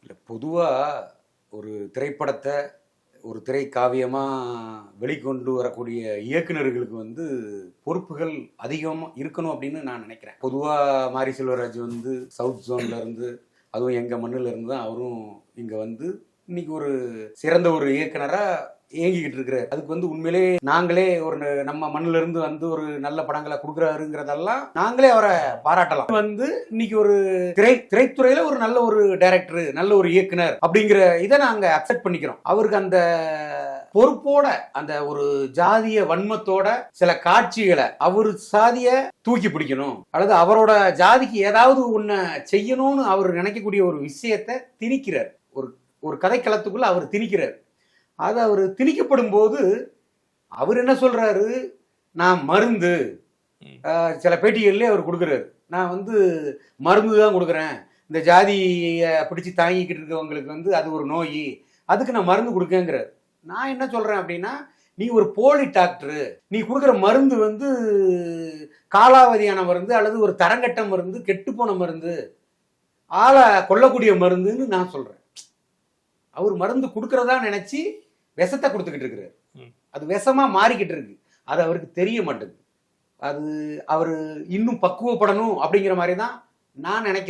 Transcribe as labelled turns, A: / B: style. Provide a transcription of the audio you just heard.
A: இல்லை, பொதுவாக ஒரு திரைப்படத்தை ஒரு திரை காவியமாக வெளிக்கொண்டு வரக்கூடிய இயக்குனர்களுக்கு வந்து பொறுப்புகள் அதிகமாக இருக்கணும் அப்படின்னு நான் நினைக்கிறேன். பொதுவாக மாரி செல்வராஜ் வந்து சவுத் ஜோன்ல இருந்து, அதுவும் எங்கள் மண்ணில் இருந்து தான் அவரும் இங்கே வந்து இன்னைக்கு ஒரு சிறந்த ஒரு இயக்குனராக இயங்கிக்கிட்டு இருக்கிறார். அதுக்கு வந்து உண்மையிலே நாங்களே ஒரு நம்ம மண்ணில இருந்து வந்து ஒரு நல்ல படங்களை கொடுக்குறாருங்கிறதெல்லாம் நாங்களே அவரை பாராட்டலாம். வந்து இன்னைக்கு ஒரு திரைத்துறையில ஒரு நல்ல ஒரு டைரக்டர், நல்ல ஒரு இயக்குனர் அப்படிங்கிற இதை நாங்க அக்செப்ட் பண்ணிக்கிறோம். அவருக்கு அந்த பொறுப்போட, அந்த ஒரு ஜாதிய வன்மத்தோட சில காட்சிகளை அவர் சாதிய தூக்கி பிடிக்கணும் அல்லது அவரோட ஜாதிக்கு ஏதாவது ஒன்ன செய்யணும்னு அவர் நினைக்கக்கூடிய ஒரு விஷயத்தை திணிக்கிறார். ஒரு கதைக்களத்துக்குள்ள அவர் திணிக்கிறார். அது அவர் திணிக்கப்படும் போது அவர் என்ன சொல்றாரு, நான் மருந்து, சில பேட்டிகள்லேயே அவர் கொடுக்குறாரு, நான் வந்து மருந்து தான் கொடுக்குறேன், இந்த ஜாதியை பிடிச்சி தாங்கிக்கிட்டு இருக்கவங்களுக்கு வந்து அது ஒரு நோய், அதுக்கு நான் மருந்து கொடுக்கேங்கிறார். நான் என்ன சொல்றேன் அப்படின்னா, நீ ஒரு போலி டாக்டரு, நீ கொடுக்குற மருந்து வந்து காலாவதியான மருந்து அல்லது ஒரு தரங்கட்ட மருந்து, கெட்டுப்போன மருந்து, ஆளை கொல்லக்கூடிய மருந்துன்னு நான் சொல்றேன். அவர் மருந்து கொடுக்கறதா நினைச்சு விஷத்தை கொடுத்துக்கிட்டு இருக்கிறார். அது விஷமா மாறிக்கிட்டு இருக்கு. அது அவருக்கு தெரிய மாட்டேங்குது. அது அவர் இன்னும் பக்குவப்படணும் அப்படிங்கிற மாதிரி தான் நான் நினைக்கிறேன்.